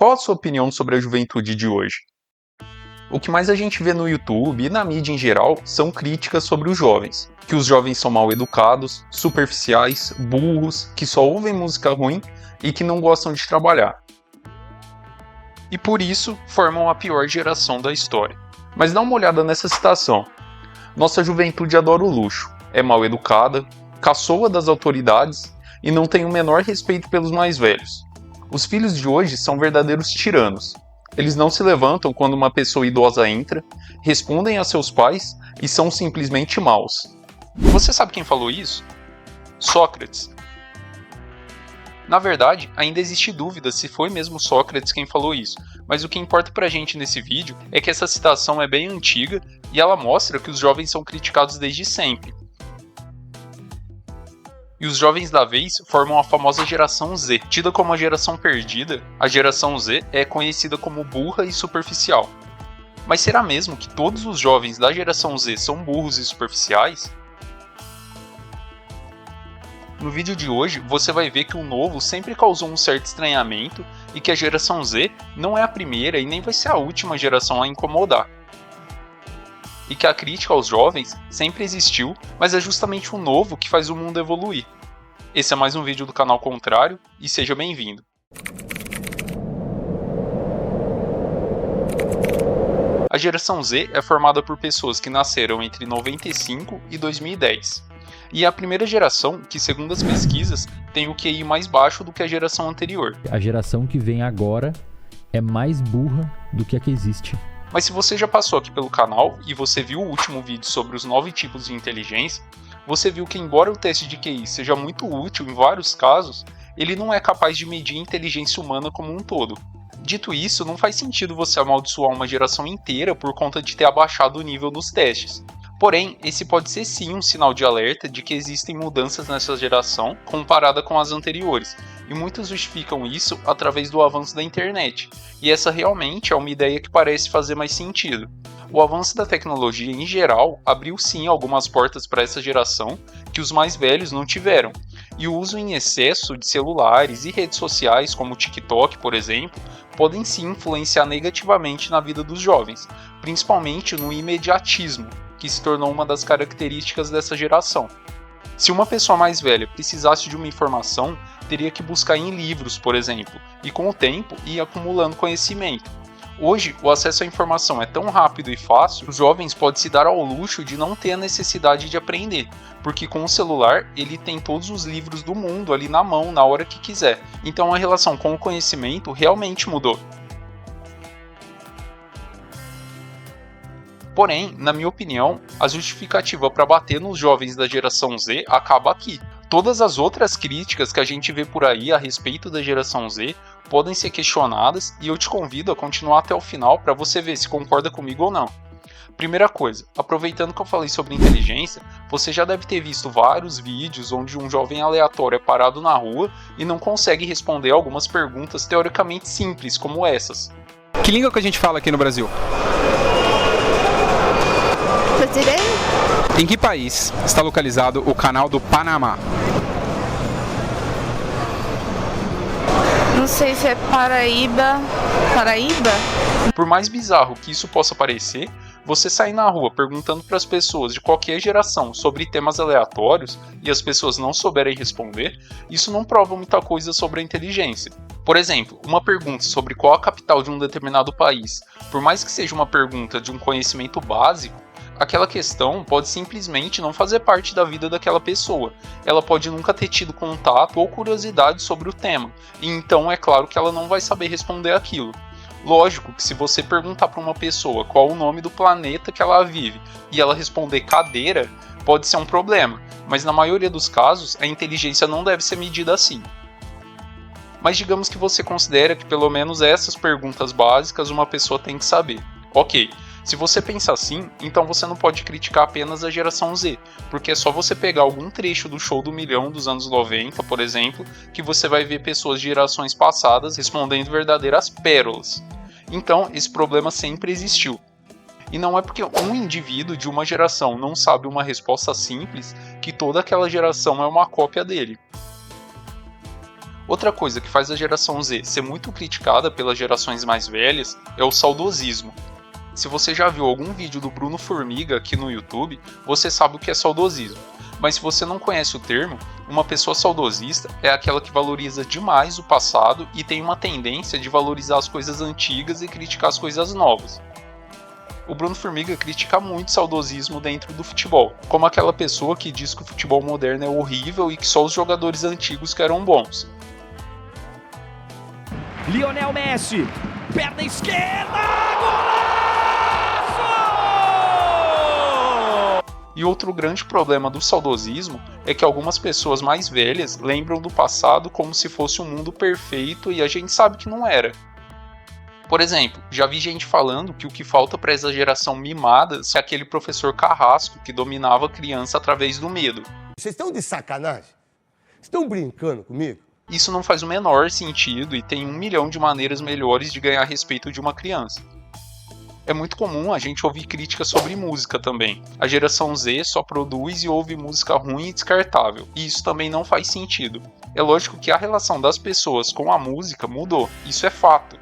qual a sua opinião sobre a juventude de hoje? O que mais a gente vê no YouTube e na mídia em geral são críticas sobre os jovens. Que os jovens são mal educados, superficiais, burros, que só ouvem música ruim e que não gostam de trabalhar. E por isso formam a pior geração da história. Mas dá uma olhada nessa citação. Nossa juventude adora o luxo, é mal educada, caçoa das autoridades e não tem o menor respeito pelos mais velhos. Os filhos de hoje são verdadeiros tiranos. Eles não se levantam quando uma pessoa idosa entra, respondem a seus pais e são simplesmente maus. Você sabe quem falou isso? Sócrates. Na verdade, ainda existe dúvida se foi mesmo Sócrates quem falou isso, mas o que importa pra gente nesse vídeo é que essa citação é bem antiga e ela mostra que os jovens são criticados desde sempre. E os jovens da vez formam a famosa geração Z. Tida como a geração perdida, a geração Z é conhecida como burra e superficial. Mas será mesmo que todos os jovens da geração Z são burros e superficiais? No vídeo de hoje, você vai ver que o novo sempre causou um certo estranhamento e que a geração Z não é a primeira e nem vai ser a última geração a incomodar. E que a crítica aos jovens sempre existiu, mas é justamente o novo que faz o mundo evoluir. Esse é mais um vídeo do canal Contrário e seja bem-vindo. A geração Z é formada por pessoas que nasceram entre 95 e 2010. E é a primeira geração que, segundo as pesquisas, tem o QI mais baixo do que a geração anterior. A geração que vem agora é mais burra do que a que existe. Mas se você já passou aqui pelo canal e você viu o último vídeo sobre os 9 tipos de inteligência, você viu que embora o teste de QI seja muito útil em vários casos, ele não é capaz de medir a inteligência humana como um todo. Dito isso, não faz sentido você amaldiçoar uma geração inteira por conta de ter abaixado o nível dos testes. Porém, esse pode ser sim um sinal de alerta de que existem mudanças nessa geração comparada com as anteriores, e muitos justificam isso através do avanço da internet, e essa realmente é uma ideia que parece fazer mais sentido. O avanço da tecnologia em geral abriu sim algumas portas para essa geração que os mais velhos não tiveram, e o uso em excesso de celulares e redes sociais como o TikTok, por exemplo, podem sim influenciar negativamente na vida dos jovens, principalmente no imediatismo, que se tornou uma das características dessa geração. Se uma pessoa mais velha precisasse de uma informação, teria que buscar em livros, por exemplo, e com o tempo ir acumulando conhecimento. Hoje, o acesso à informação é tão rápido e fácil, os jovens podem se dar ao luxo de não ter a necessidade de aprender, porque com o celular ele tem todos os livros do mundo ali na mão, na hora que quiser. Então a relação com o conhecimento realmente mudou. Porém, na minha opinião, a justificativa para bater nos jovens da geração Z acaba aqui. Todas as outras críticas que a gente vê por aí a respeito da geração Z podem ser questionadas e eu te convido a continuar até o final para você ver se concorda comigo ou não. Primeira coisa, aproveitando que eu falei sobre inteligência, você já deve ter visto vários vídeos onde um jovem aleatório é parado na rua e não consegue responder algumas perguntas teoricamente simples como essas. Que língua que a gente fala aqui no Brasil? Brasileiro? Em que país está localizado o Canal do Panamá? Não sei se é Paraíba. Paraíba? Por mais bizarro que isso possa parecer, você sair na rua perguntando para as pessoas de qualquer geração sobre temas aleatórios e as pessoas não souberem responder, isso não prova muita coisa sobre a inteligência. Por exemplo, uma pergunta sobre qual a capital de um determinado país, por mais que seja uma pergunta de um conhecimento básico, aquela questão pode simplesmente não fazer parte da vida daquela pessoa. Ela pode nunca ter tido contato ou curiosidade sobre o tema, e então é claro que ela não vai saber responder aquilo. Lógico que se você perguntar para uma pessoa qual o nome do planeta que ela vive e ela responder cadeira, pode ser um problema, mas na maioria dos casos a inteligência não deve ser medida assim. Mas digamos que você considera que pelo menos essas perguntas básicas uma pessoa tem que saber. Ok, se você pensa assim, então você não pode criticar apenas a geração Z, porque é só você pegar algum trecho do Show do Milhão dos anos 90, por exemplo, que você vai ver pessoas de gerações passadas respondendo verdadeiras pérolas. Então, esse problema sempre existiu. E não é porque um indivíduo de uma geração não sabe uma resposta simples que toda aquela geração é uma cópia dele. Outra coisa que faz a geração Z ser muito criticada pelas gerações mais velhas é o saudosismo. Se você já viu algum vídeo do Bruno Formiga aqui no YouTube, você sabe o que é saudosismo. Mas se você não conhece o termo, uma pessoa saudosista é aquela que valoriza demais o passado e tem uma tendência de valorizar as coisas antigas e criticar as coisas novas. O Bruno Formiga critica muito o saudosismo dentro do futebol, como aquela pessoa que diz que o futebol moderno é horrível e que só os jogadores antigos que eram bons. Lionel Messi, perna esquerda, golaço! E outro grande problema do saudosismo é que algumas pessoas mais velhas lembram do passado como se fosse um mundo perfeito e a gente sabe que não era. Por exemplo, já vi gente falando que o que falta para essa geração mimada é aquele professor carrasco que dominava a criança através do medo. Vocês estão de sacanagem? Estão brincando comigo? Isso não faz o menor sentido e tem 1 milhão de maneiras melhores de ganhar respeito de uma criança. É muito comum a gente ouvir críticas sobre música também. A geração Z só produz e ouve música ruim e descartável, e isso também não faz sentido. É lógico que a relação das pessoas com a música mudou, isso é fato.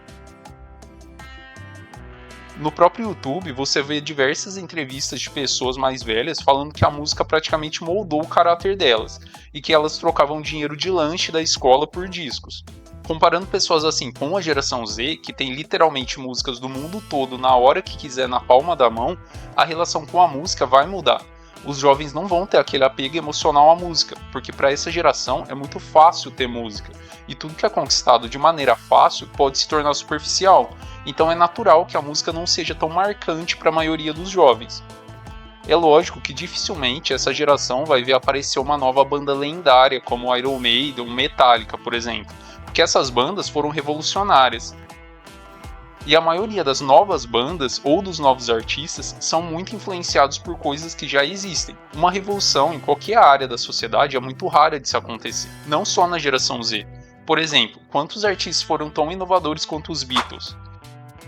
No próprio YouTube você vê diversas entrevistas de pessoas mais velhas falando que a música praticamente moldou o caráter delas, e que elas trocavam dinheiro de lanche da escola por discos. Comparando pessoas assim com a geração Z, que tem literalmente músicas do mundo todo na hora que quiser na palma da mão, a relação com a música vai mudar. Os jovens não vão ter aquele apego emocional à música, porque para essa geração é muito fácil ter música, e tudo que é conquistado de maneira fácil pode se tornar superficial, então é natural que a música não seja tão marcante para a maioria dos jovens. É lógico que dificilmente essa geração vai ver aparecer uma nova banda lendária como Iron Maiden ou Metallica, por exemplo, porque essas bandas foram revolucionárias. E a maioria das novas bandas ou dos novos artistas são muito influenciados por coisas que já existem. Uma revolução em qualquer área da sociedade é muito rara de se acontecer, não só na geração Z. Por exemplo, quantos artistas foram tão inovadores quanto os Beatles?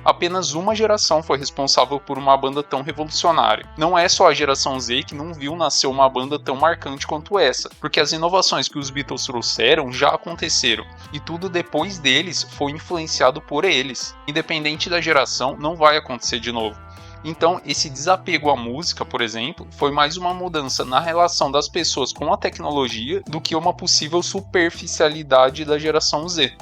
Apenas uma geração foi responsável por uma banda tão revolucionária. Não é só a geração Z que não viu nascer uma banda tão marcante quanto essa, porque as inovações que os Beatles trouxeram já aconteceram, e tudo depois deles foi influenciado por eles. Independente da geração, não vai acontecer de novo. Então, esse desapego à música, por exemplo, foi mais uma mudança na relação das pessoas com a tecnologia do que uma possível superficialidade da geração Z.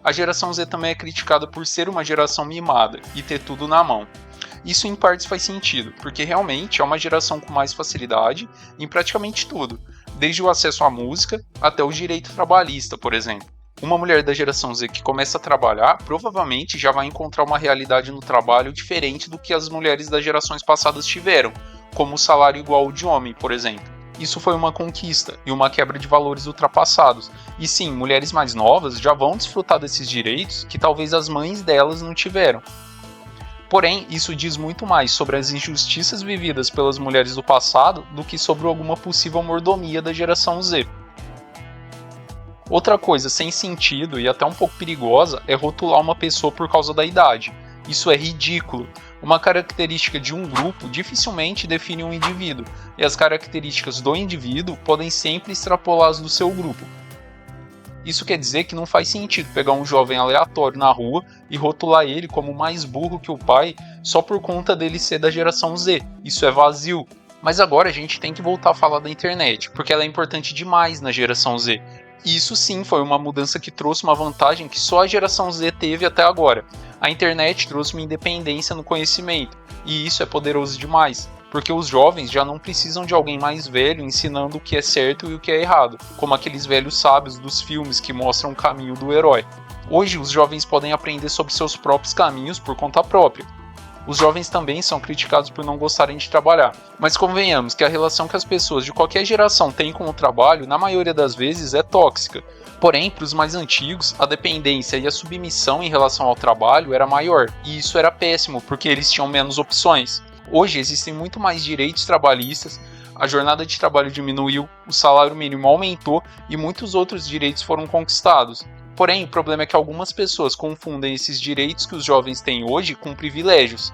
A geração Z também é criticada por ser uma geração mimada e ter tudo na mão. Isso em partes faz sentido, porque realmente é uma geração com mais facilidade em praticamente tudo, desde o acesso à música até o direito trabalhista, por exemplo. Uma mulher da geração Z que começa a trabalhar provavelmente já vai encontrar uma realidade no trabalho diferente do que as mulheres das gerações passadas tiveram, como o salário igual ao de homem, por exemplo. Isso foi uma conquista e uma quebra de valores ultrapassados. E sim, mulheres mais novas já vão desfrutar desses direitos que talvez as mães delas não tiveram. Porém, isso diz muito mais sobre as injustiças vividas pelas mulheres do passado do que sobre alguma possível mordomia da geração Z. Outra coisa sem sentido e até um pouco perigosa é rotular uma pessoa por causa da idade. Isso é ridículo. Uma característica de um grupo dificilmente define um indivíduo, e as características do indivíduo podem sempre extrapolar as do seu grupo. Isso quer dizer que não faz sentido pegar um jovem aleatório na rua e rotular ele como mais burro que o pai só por conta dele ser da geração Z. Isso é vazio. Mas agora a gente tem que voltar a falar da internet, porque ela é importante demais na geração Z. E isso sim foi uma mudança que trouxe uma vantagem que só a geração Z teve até agora. A internet trouxe uma independência no conhecimento, e isso é poderoso demais, porque os jovens já não precisam de alguém mais velho ensinando o que é certo e o que é errado, como aqueles velhos sábios dos filmes que mostram o caminho do herói. Hoje os jovens podem aprender sobre seus próprios caminhos por conta própria. Os jovens também são criticados por não gostarem de trabalhar, mas convenhamos que a relação que as pessoas de qualquer geração têm com o trabalho, na maioria das vezes, é tóxica. Porém, para os mais antigos, a dependência e a submissão em relação ao trabalho era maior, e isso era péssimo, porque eles tinham menos opções. Hoje existem muito mais direitos trabalhistas, a jornada de trabalho diminuiu, o salário mínimo aumentou e muitos outros direitos foram conquistados. Porém, o problema é que algumas pessoas confundem esses direitos que os jovens têm hoje com privilégios.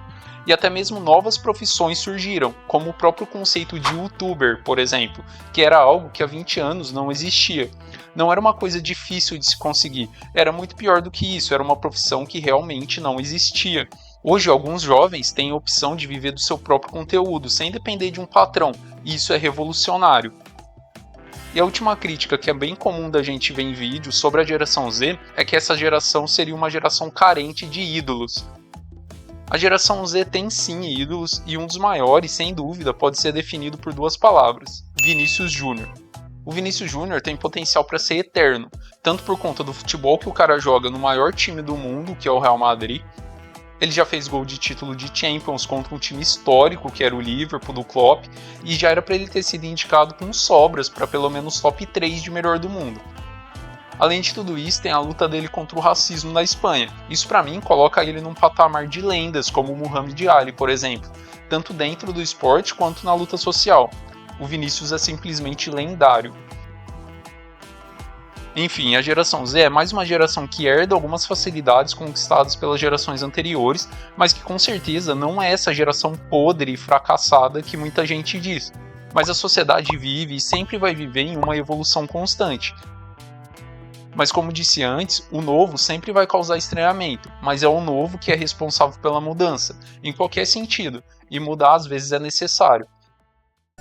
E até mesmo novas profissões surgiram, como o próprio conceito de youtuber, por exemplo, que era algo que há 20 anos não existia. Não era uma coisa difícil de se conseguir, era muito pior do que isso, era uma profissão que realmente não existia. Hoje, alguns jovens têm a opção de viver do seu próprio conteúdo, sem depender de um patrão, e isso é revolucionário. E a última crítica que é bem comum da gente ver em vídeos sobre a geração Z é que essa geração seria uma geração carente de ídolos. A geração Z tem sim ídolos, e um dos maiores, sem dúvida, pode ser definido por 2 palavras: Vinícius Júnior. O Vinícius Júnior tem potencial para ser eterno, tanto por conta do futebol que o cara joga no maior time do mundo, que é o Real Madrid. Ele já fez gol de título de Champions contra um time histórico, que era o Liverpool, do Klopp, e já era para ele ter sido indicado com sobras para pelo menos top 3 de melhor do mundo. Além de tudo isso, tem a luta dele contra o racismo na Espanha. Isso para mim coloca ele num patamar de lendas, como o Muhammad Ali, por exemplo, tanto dentro do esporte quanto na luta social. O Vinícius é simplesmente lendário. Enfim, a geração Z é mais uma geração que herda algumas facilidades conquistadas pelas gerações anteriores, mas que com certeza não é essa geração podre e fracassada que muita gente diz. Mas a sociedade vive e sempre vai viver em uma evolução constante. Mas como disse antes, o novo sempre vai causar estranhamento, mas é o novo que é responsável pela mudança, em qualquer sentido, e mudar às vezes é necessário.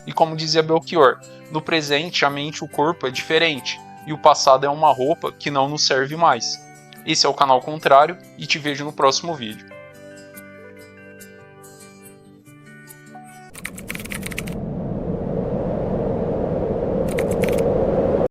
E como dizia Belchior, no presente a mente e o corpo é diferente, e o passado é uma roupa que não nos serve mais. Esse é o Canal Contrário e te vejo no próximo vídeo.